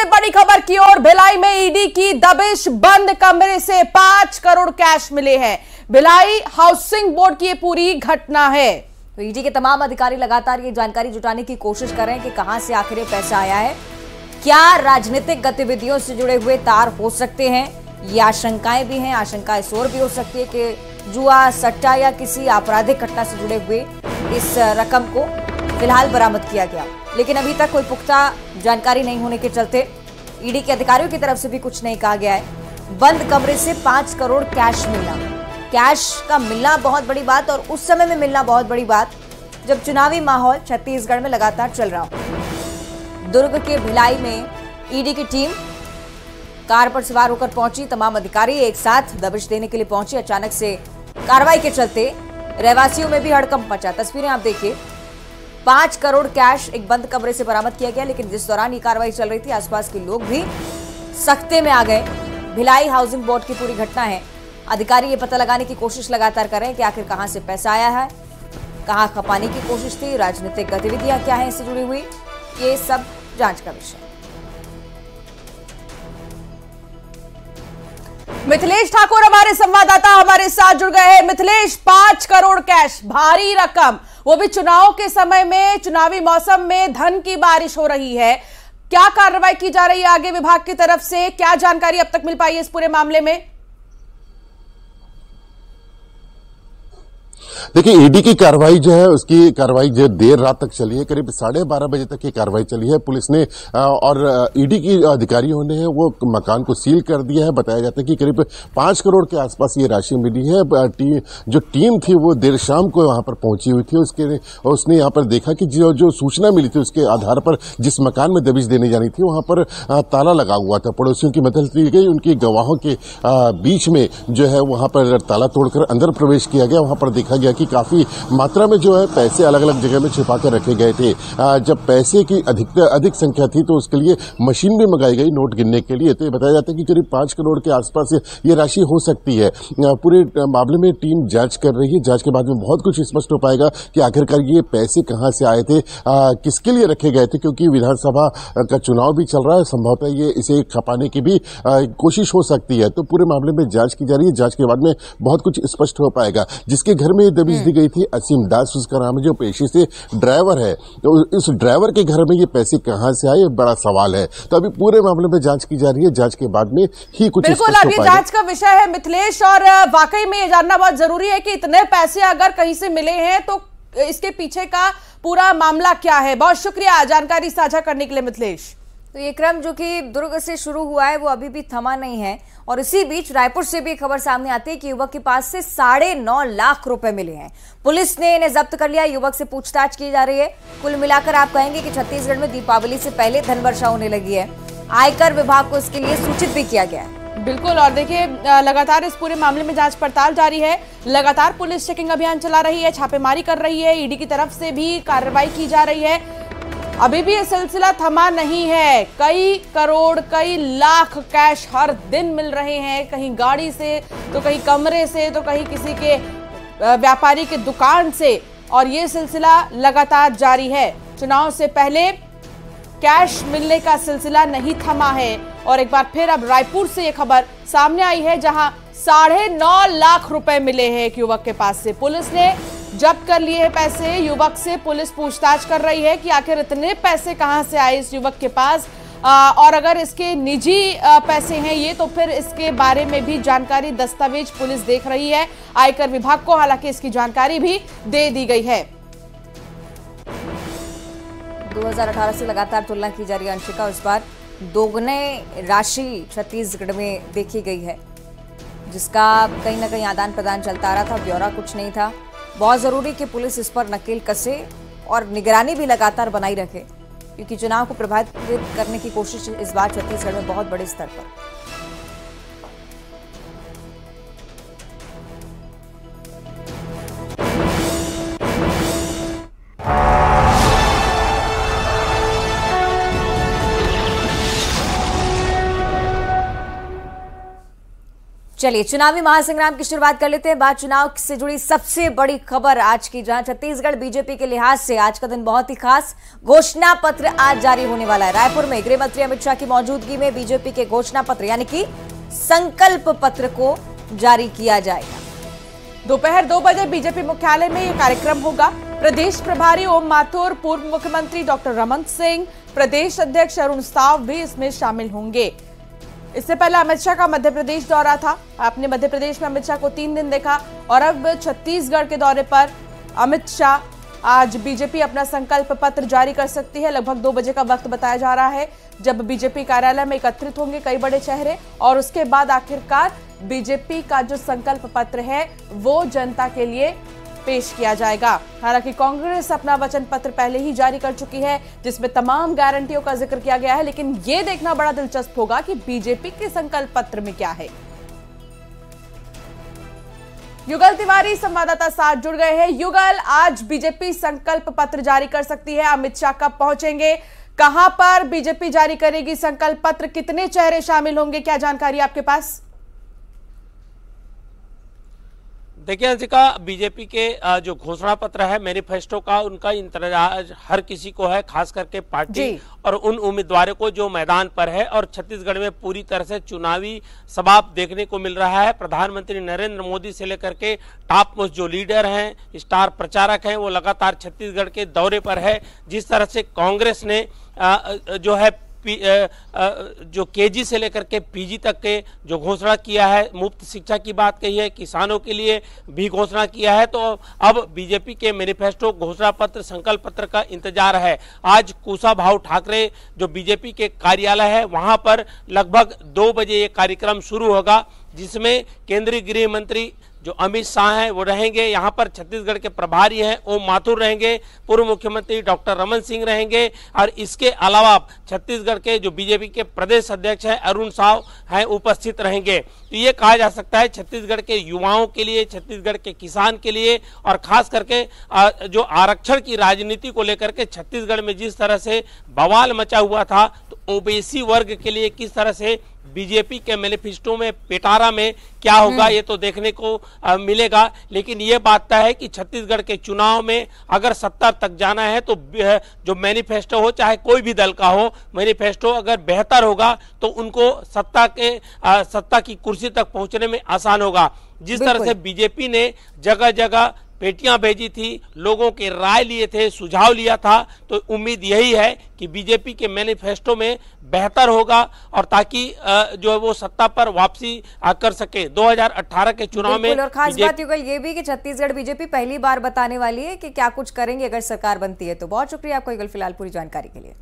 सबसे बड़ी खबर की ओर, भिलाई में ईडी की दबिश, बंद कमरे से 5 करोड़ कैश मिले हैं। भिलाई हाउसिंग बोर्ड की ये पूरी घटना है। तो ईडी के तमाम अधिकारी लगातार ये जानकारी जुटाने की कोशिश कर रहे हैं कि कहां से आखिर ये पैसा आया है, क्या राजनीतिक गतिविधियों से जुड़े हुए तार हो सकते हैं। ये आशंकाएं भी हैं, आशंका इस ओर भी हो सकती है कि जुआ, सट्टा या किसी आपराधिक घटना से जुड़े हुए इस रकम को फिलहाल बरामद किया गया, लेकिन अभी तक कोई पुख्ता जानकारी नहीं होने के चलते ईडी के अधिकारियों की तरफ से भी कुछ नहीं कहा गया है। बंद कमरे से 5 करोड़ कैश मिलना, कैश का मिलना बहुत बड़ी बात, और उस समय में मिलना बहुत बड़ी बात जब चुनावी माहौल छत्तीसगढ़ में लगातार चल रहा हो। दुर्ग के भिलाई में ईडी की टीम कार पर सवार होकर पहुंची, तमाम अधिकारी एक साथ दबिश देने के लिए पहुंचे। अचानक से कार्रवाई के चलते रहवासियों में भी हड़कंप मचा। तस्वीरें आप देखिए, 5 करोड़ कैश एक बंद कमरे से बरामद किया गया, लेकिन जिस दौरान ये कार्रवाई चल रही थी आसपास के लोग भी सख्ते में आ गए। भिलाई हाउसिंग बोर्ड की पूरी घटना है। अधिकारी ये पता लगाने की कोशिश लगातार कर रहे हैं कि आखिर कहां से पैसा आया है, कहां खपाने की कोशिश थी, राजनीतिक गतिविधियां क्या हैं इससे जुड़ी हुई, ये सब जांच का विषय। मिथिलेश ठाकुर हमारे संवाददाता हमारे साथ जुड़ गए हैं। मिथिलेश, 5 करोड़ कैश, भारी रकम, वो भी चुनाव के समय में, चुनावी मौसम में धन की बारिश हो रही है। क्या कार्रवाई की जा रही है आगे विभाग की तरफ से, क्या जानकारी अब तक मिल पाई है इस पूरे मामले में? देखिए, ईडी की कार्रवाई जो है, उसकी कार्रवाई जो देर रात तक चली है, करीब 12:30 बजे तक ये कार्रवाई चली है। पुलिस ने और ईडी की अधिकारियों ने वो मकान को सील कर दिया है। बताया जाता है कि करीब 5 करोड़ के आसपास ये राशि मिली है। जो टीम थी वो देर शाम को वहां पर पहुंची हुई थी। उसने यहाँ पर देखा कि जो सूचना मिली थी उसके आधार पर जिस मकान में दबिश देने जानी थी वहां पर ताला लगा हुआ था। पड़ोसियों की मदद ली गई, उनकी गवाहों के बीच में जो है वहां पर ताला तोड़कर अंदर प्रवेश किया गया। वहां पर देखा गया कि काफी मात्रा में जो है पैसे अलग अलग जगह में छिपा कर रखे गए थे। जब पैसे की अधिक संख्या थी तो उसके लिए मशीन भी मंगाई गई नोट गिनने के लिए। तो ये बताया जाता है कि करीब 5 करोड़ के आसपास ये राशि हो सकती है। पूरे मामले में टीम जांच कर रही है। जांच के बाद में बहुत कुछ स्पष्ट हो पाएगा कि आखिरकार ये पैसे कहां से आए थे, किसके लिए रखे गए थे, क्योंकि विधानसभा का चुनाव भी चल रहा है। संभवतः ये इसे खपाने की भी कोशिश हो सकती है। तो पूरे मामले में जांच की जा रही है। जांच के बाद में बहुत कुछ स्पष्ट हो पाएगा। जिसके घर में दबिश दी गई थी, असीम दास उसका नाम है, जो पेशे से ड्राइवर है। तो इस ड्राइवर के घर में ये पैसे कहां से आए, बड़ा सवाल है। तो अभी पूरे मामले में जांच की जा रही है। जांच के बाद में ही कुछ बिल्कुल, अब ये जांच का विषय है मिथिलेश, और वाकई में ये जानना बहुत जरूरी है कि इतने पैसे अगर कहीं से मिले हैं तो इसके पीछे का पूरा मामला क्या है। बहुत शुक्रिया जानकारी साझा करने के लिए मिथिलेश। तो ये क्रम जो कि दुर्ग से शुरू हुआ है वो अभी भी थमा नहीं है, और इसी बीच रायपुर से भी खबर सामने आती है कि युवक के पास से 9.5 लाख रुपए मिले हैं। पुलिस ने इन्हें जब्त कर लिया। युवक से पूछताछ की जा रही है। कुल मिलाकर आप कहेंगे कि छत्तीसगढ़ में दीपावली से पहले धन वर्षा होने लगी है। आयकर विभाग को इसके लिए सूचित भी किया गया है। बिल्कुल, और देखिए लगातार इस पूरे मामले में जांच पड़ताल जारी है। लगातार पुलिस चेकिंग अभियान चला रही है, छापेमारी कर रही है, ईडी की तरफ से भी कार्रवाई की जा रही है। अभी भी ये सिलसिला थमा नहीं है। कई करोड़, कई लाख कैश हर दिन मिल रहे हैं, कहीं गाड़ी से तो कहीं कमरे से तो कहीं किसी के व्यापारी के दुकान से, और ये सिलसिला लगातार जारी है। चुनाव से पहले कैश मिलने का सिलसिला नहीं थमा है, और एक बार फिर अब रायपुर से ये खबर सामने आई है जहां 9.5 लाख रुपए मिले हैं एक युवक के पास से। पुलिस ने जब्त कर लिए हैं पैसे। युवक से पुलिस पूछताछ कर रही है कि आखिर इतने पैसे कहां से आए इस युवक के पास, और अगर इसके निजी पैसे हैं ये, तो फिर इसके बारे में भी जानकारी, दस्तावेज पुलिस देख रही है। आयकर विभाग को हालांकि इसकी जानकारी भी दे दी गई है। 2018 से लगातार तुलना की जा रही है अंशिका, इस बार दोगुने राशि छत्तीसगढ़ में देखी गई है, जिसका कहीं ना कहीं आदान प्रदान चलता आ रहा था। ब्यौरा कुछ नहीं था। बहुत जरूरी कि पुलिस इस पर नकेल कसे और निगरानी भी लगातार बनाई रखे, क्योंकि चुनाव को प्रभावित करने की कोशिश इस बार छत्तीसगढ़ में बहुत बड़े स्तर पर। चलिए चुनावी महासंग्राम की शुरुआत कर लेते हैं। बात चुनाव से जुड़ी सबसे बड़ी खबर आज की, जहां छत्तीसगढ़ बीजेपी के लिहाज से आज का दिन बहुत ही खास, घोषणा पत्र आज जारी होने वाला है। रायपुर में गृह मंत्री अमित शाह की मौजूदगी में बीजेपी के घोषणा पत्र यानी कि संकल्प पत्र को जारी किया जाएगा। दोपहर 2 बजे बीजेपी मुख्यालय में यह कार्यक्रम होगा। प्रदेश प्रभारी ओम माथुर, पूर्व मुख्यमंत्री डॉक्टर रमन सिंह, प्रदेश अध्यक्ष अरुण साव भी इसमें शामिल होंगे। इससे पहले अमित शाह का मध्य प्रदेश दौरा था। आपने मध्य प्रदेश में अमित शाह को 3 दिन देखा और अब छत्तीसगढ़ के दौरे पर अमित शाह आज बीजेपी अपना संकल्प पत्र जारी कर सकती है। लगभग 2 बजे का वक्त बताया जा रहा है जब बीजेपी कार्यालय में एकत्रित होंगे कई बड़े चेहरे और उसके बाद आखिरकार बीजेपी का जो संकल्प पत्र है वो जनता के लिए पेश किया जाएगा। हालांकि कांग्रेस अपना वचन पत्र पहले ही जारी कर चुकी है जिसमें तमाम गारंटियों का जिक्र किया गया है, लेकिन यह देखना बड़ा दिलचस्प होगा कि बीजेपी के संकल्प पत्र में क्या है। युगल तिवारी संवाददाता साथ जुड़ गए हैं। युगल, आज बीजेपी संकल्प पत्र जारी कर सकती है, अमित शाह कब पहुंचेंगे, कहां पर बीजेपी जारी करेगी संकल्प पत्र, कितने चेहरे शामिल होंगे, क्या जानकारी आपके पास? देखिए अंशिका, बीजेपी के जो घोषणा पत्र है मैनिफेस्टो का, उनका इंतजार हर किसी को है, खास करके पार्टी और उन उम्मीदवारों को जो मैदान पर है। और छत्तीसगढ़ में पूरी तरह से चुनावी सभा देखने को मिल रहा है। प्रधानमंत्री नरेंद्र मोदी से लेकर के टॉप मोस्ट जो लीडर हैं, स्टार प्रचारक हैं, वो लगातार छत्तीसगढ़ के दौरे पर है। जिस तरह से कांग्रेस ने जो है जो केजी से लेकर के पीजी तक के जो घोषणा किया है, मुफ्त शिक्षा की बात कही है, किसानों के लिए भी घोषणा किया है, तो अब बीजेपी के मैनिफेस्टो घोषणा पत्र संकल्प पत्र का इंतजार है। आज कुशाभाऊ ठाकरे जो बीजेपी के कार्यालय है वहां पर लगभग 2 बजे ये कार्यक्रम शुरू होगा, जिसमें केंद्रीय गृह मंत्री जो अमित शाह हैं वो रहेंगे। यहाँ पर छत्तीसगढ़ के प्रभारी हैं ओम माथुर रहेंगे, पूर्व मुख्यमंत्री डॉक्टर रमन सिंह रहेंगे और इसके अलावा छत्तीसगढ़ के जो बीजेपी के प्रदेश अध्यक्ष हैं अरुण साव हैं उपस्थित रहेंगे। तो ये कहा जा सकता है छत्तीसगढ़ के युवाओं के लिए, छत्तीसगढ़ के किसान के लिए और खास करके जो आरक्षण की राजनीति को लेकर के छत्तीसगढ़ में जिस तरह से बवाल मचा हुआ था, तो ओबीसी वर्ग के लिए किस तरह से बीजेपी के मैनिफेस्टो में, पेटारा में क्या होगा ये तो देखने को मिलेगा। लेकिन ये बात तय है कि छत्तीसगढ़ के चुनाव में अगर सत्ता तक जाना है तो जो मैनिफेस्टो हो, चाहे कोई भी दल का हो, मैनिफेस्टो अगर बेहतर होगा तो उनको सत्ता की कुर्सी तक पहुंचने में आसान होगा। जिस तरह से बीजेपी ने जगह जगह पेटियां भेजी थी, लोगों के राय लिए थे, सुझाव लिया था, तो उम्मीद यही है कि बीजेपी के मैनिफेस्टो में बेहतर होगा और ताकि जो है वो सत्ता पर वापसी कर सके। 2018 के चुनाव में और खास बात युगल ये भी कि छत्तीसगढ़ बीजेपी पहली बार बताने वाली है कि क्या कुछ करेंगे अगर सरकार बनती है। तो बहुत शुक्रिया आपको युगल फिलहाल पूरी जानकारी के लिए।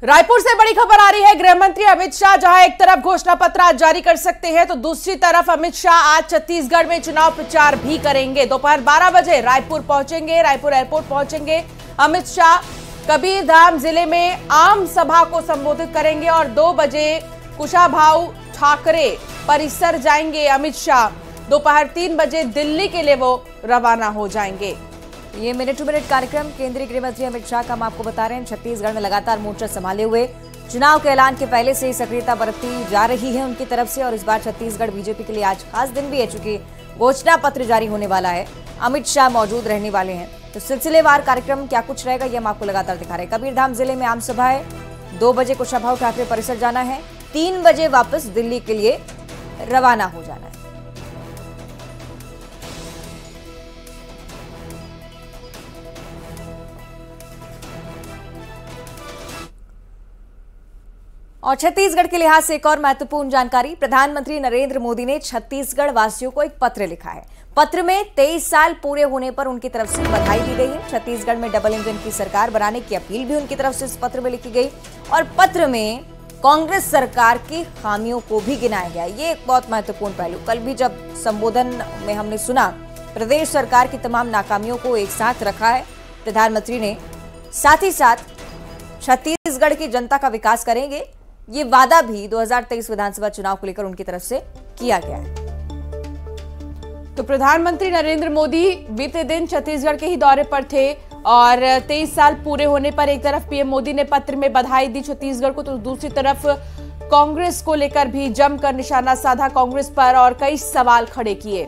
रायपुर से बड़ी खबर आ रही है। गृह मंत्री अमित शाह जहां एक तरफ घोषणा पत्र आज जारी कर सकते हैं तो दूसरी तरफ अमित शाह आज छत्तीसगढ़ में चुनाव प्रचार भी करेंगे। दोपहर 12 बजे रायपुर पहुंचेंगे, रायपुर एयरपोर्ट पहुंचेंगे अमित शाह। कबीरधाम जिले में आम सभा को संबोधित करेंगे और 2 बजे कुशाभाऊ ठाकरे परिसर जाएंगे अमित शाह। दोपहर 3 बजे दिल्ली के लिए वो रवाना हो जाएंगे। ये मिनट टू मिनट कार्यक्रम केंद्रीय गृह मंत्री अमित शाह का हम आपको बता रहे हैं। छत्तीसगढ़ में लगातार मोर्चा संभाले हुए चुनाव के ऐलान के पहले से ही सक्रियता बरती जा रही है उनकी तरफ से और इस बार छत्तीसगढ़ बीजेपी के लिए आज खास दिन भी है, चूंकि घोषणा पत्र जारी होने वाला है, अमित शाह मौजूद रहने वाले हैं। तो सिलसिलेवार कार्यक्रम क्या कुछ रहेगा ये हम आपको लगातार दिखा रहे हैं। कबीरधाम जिले में आम सभा है, 2 बजे कुशाभाऊ ठाकरे परिसर जाना है, 3 बजे वापस दिल्ली के लिए रवाना हो जाना है। और छत्तीसगढ़ के लिहाज से एक और महत्वपूर्ण जानकारी, प्रधानमंत्री नरेंद्र मोदी ने छत्तीसगढ़ वासियों को एक पत्र लिखा है। पत्र में 23 साल पूरे होने पर उनकी तरफ से बधाई दी गई है। छत्तीसगढ़ में डबल इंजन की सरकार बनाने की अपील भी उनकी तरफ से इस पत्र में लिखी गई और पत्र में कांग्रेस सरकार की खामियों को भी गिनाया गया। ये एक बहुत महत्वपूर्ण पहलू। कल भी जब संबोधन में हमने सुना, प्रदेश सरकार की तमाम नाकामियों को एक साथ रखा है प्रधानमंत्री ने, साथ ही साथ छत्तीसगढ़ की जनता का विकास करेंगे, ये वादा भी 2023 विधानसभा चुनाव को लेकर उनकी तरफ से किया गया है। तो प्रधानमंत्री नरेंद्र मोदी बीते दिन छत्तीसगढ़ के ही दौरे पर थे और 23 साल पूरे होने पर एक तरफ पीएम मोदी ने पत्र में बधाई दी छत्तीसगढ़ को, तो दूसरी तरफ कांग्रेस को लेकर भी जमकर निशाना साधा कांग्रेस पर और कई सवाल खड़े किए।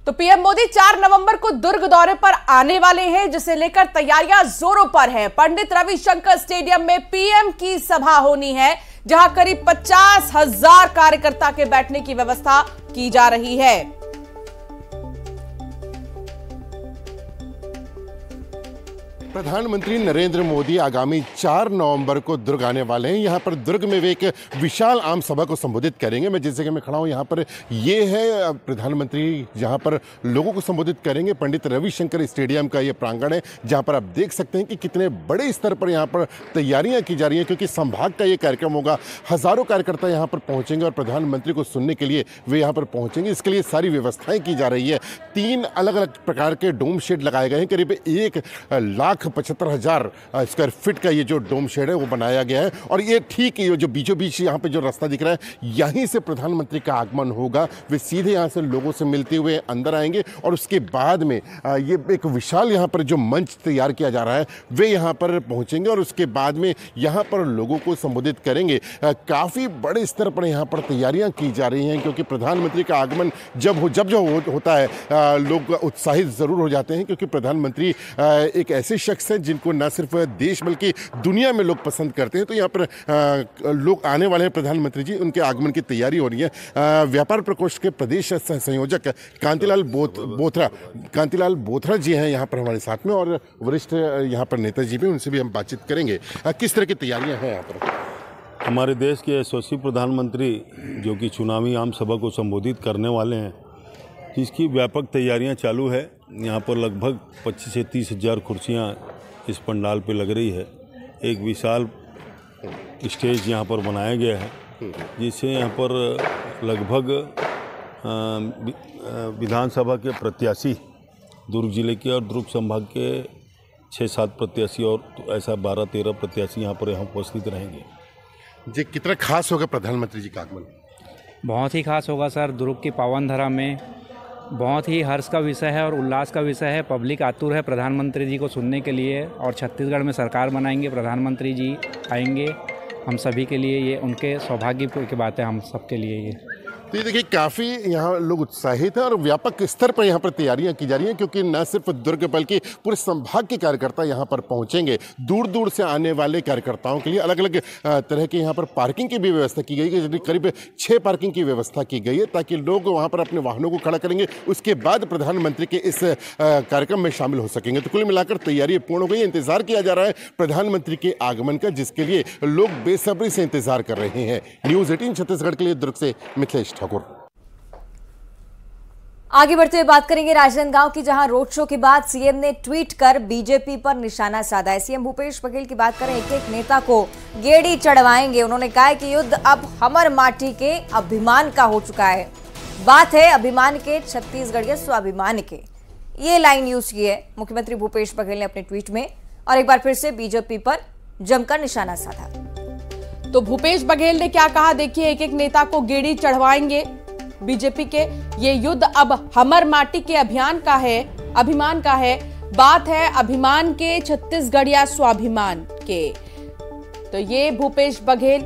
तो पीएम मोदी 4 नवंबर को दुर्ग दौरे पर आने वाले हैं, जिसे लेकर तैयारियां जोरों पर है। पंडित रविशंकर स्टेडियम में पीएम की सभा होनी है, जहां करीब 50,000 कार्यकर्ता के बैठने की व्यवस्था की जा रही है। प्रधानमंत्री नरेंद्र मोदी आगामी 4 नवंबर को दुर्ग आने वाले हैं। यहाँ पर दुर्ग में वे एक विशाल आम सभा को संबोधित करेंगे। मैं जिस जगह में खड़ा हूँ यहाँ पर ये है प्रधानमंत्री जहाँ पर लोगों को संबोधित करेंगे। पंडित रविशंकर स्टेडियम का ये प्रांगण है, जहाँ पर आप देख सकते हैं कि कितने बड़े स्तर पर यहाँ पर तैयारियाँ की जा रही हैं, क्योंकि संभाग का ये कार्यक्रम होगा। हजारों कार्यकर्ता यहाँ पर पहुँचेंगे और प्रधानमंत्री को सुनने के लिए वे यहाँ पर पहुँचेंगे। इसके लिए सारी व्यवस्थाएं की जा रही है। 3 अलग अलग प्रकार के डोम शेड लगाए गए हैं। करीब 1,75,000 स्क्वायर फीट का ये जो डोम शेड है वो बनाया गया है। और ये ठीक ये जो बीचों बीच यहाँ पे जो रास्ता दिख रहा है, यहीं से प्रधानमंत्री का आगमन होगा। वे सीधे यहाँ से लोगों से मिलते हुए अंदर आएंगे और उसके बाद में ये एक विशाल यहाँ पर जो मंच तैयार किया जा रहा है वे यहाँ पर पहुँचेंगे और उसके बाद में यहाँ पर लोगों को संबोधित करेंगे। काफ़ी बड़े स्तर पर यहाँ पर तैयारियाँ की जा रही हैं, क्योंकि प्रधानमंत्री का आगमन जब होता है लोग उत्साहित ज़रूर हो जाते हैं, क्योंकि प्रधानमंत्री एक ऐसे शख्स हैं जिनको न सिर्फ देश बल्कि दुनिया में लोग पसंद करते हैं। तो यहाँ पर लोग आने वाले हैं प्रधानमंत्री जी, उनके आगमन की तैयारी हो रही है। व्यापार प्रकोष्ठ के प्रदेश संयोजक कांतिलाल बोथरा जी हैं यहाँ पर हमारे साथ में, और वरिष्ठ यहाँ पर नेताजी भी, उनसे भी हम बातचीत करेंगे। किस तरह की तैयारियाँ हैं यहाँ पर? हमारे देश के यशस्वी प्रधानमंत्री जो कि चुनावी आम सभा को संबोधित करने वाले हैं, इसकी व्यापक तैयारियां चालू है। यहाँ पर लगभग 25 से 30 हज़ार कुर्सियाँ इस पंडाल पे लग रही है। एक विशाल स्टेज यहाँ पर बनाया गया है, जिससे यहाँ पर लगभग विधानसभा के प्रत्याशी दुर्ग जिले के और दुर्ग संभाग के 6-7 प्रत्याशी और ऐसा 12-13 प्रत्याशी यहाँ पर उपस्थित रहेंगे। जी, कितना खास होगा प्रधानमंत्री जी का आगमन? बहुत ही खास होगा सर। दुर्ग की पावन धरा में बहुत ही हर्ष का विषय है और उल्लास का विषय है। पब्लिक आतुर है प्रधानमंत्री जी को सुनने के लिए, और छत्तीसगढ़ में सरकार बनाएंगे, प्रधानमंत्री जी आएंगे। हम सभी के लिए ये उनके सौभाग्य की बात है, हम सबके लिए ये। तो ये देखिए काफ़ी यहाँ लोग उत्साहित हैं और व्यापक स्तर पर यहाँ पर तैयारियाँ की जा रही हैं, क्योंकि न सिर्फ दुर्ग बल्कि पूरे संभाग के कार्यकर्ता यहाँ पर पहुँचेंगे। दूर दूर से आने वाले कार्यकर्ताओं के लिए अलग अलग तरह की यहाँ पर पार्किंग की भी व्यवस्था की गई है। करीब 6 पार्किंग की व्यवस्था की गई है, ताकि लोग वहाँ पर अपने वाहनों को खड़ा करेंगे, उसके बाद प्रधानमंत्री के इस कार्यक्रम में शामिल हो सकेंगे। तो कुल मिलाकर तैयारी पूर्ण हो गई। इंतजार किया जा रहा है प्रधानमंत्री के आगमन का, जिसके लिए लोग बेसब्री से इंतजार कर रहे हैं। न्यूज़ 18 छत्तीसगढ़ के लिए दुर्ग से मिथिलेश ठाकुर। आगे बढ़ते हुए बात करेंगे राजनांदगांव की, जहां रोड शो के बाद सीएम ने ट्वीट कर बीजेपी पर निशाना साधा है। सीएम भूपेश बघेल की बात करें, एक एक नेता को गेड़ी चढ़वाएंगे। उन्होंने कहा है कि युद्ध अब हमर माटी के अभिमान का हो चुका है। बात है अभिमान के, छत्तीसगढ़ के स्वाभिमान के। ये लाइन यूज की है मुख्यमंत्री भूपेश बघेल ने अपने ट्वीट में, और एक बार फिर से बीजेपी पर जमकर निशाना साधा। तो भूपेश बघेल ने क्या कहा, देखिए। एक एक नेता को गेड़ी चढ़वाएंगे बीजेपी के, ये युद्ध अब हमर माटी के अभियान का है, अभिमान का है। बात है अभिमान के, छत्तीसगढ़ या स्वाभिमान के। तो ये भूपेश बघेल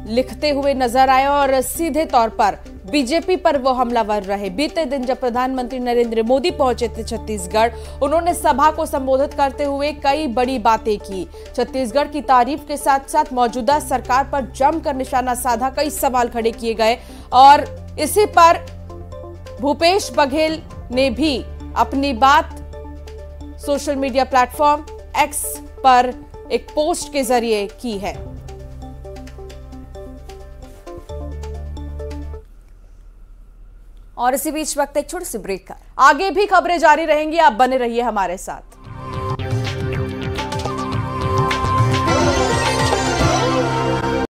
लिखते हुए नजर आए और सीधे तौर पर बीजेपी पर वो हमलावर रहे। बीते दिन जब प्रधानमंत्री नरेंद्र मोदी पहुंचे थे छत्तीसगढ़, उन्होंने सभा को संबोधित करते हुए कई बड़ी बातें की। छत्तीसगढ़ की तारीफ के साथ साथ मौजूदा सरकार पर जमकर निशाना साधा, कई सवाल खड़े किए गए। और इसी पर भूपेश बघेल ने भी अपनी बात सोशल मीडिया प्लेटफॉर्म एक्स पर एक पोस्ट के जरिए की है। और इसी बीच वक्त एक छोटी सी ब्रेक का। आगे भी खबरें जारी रहेंगी, आप बने रहिए हमारे साथ।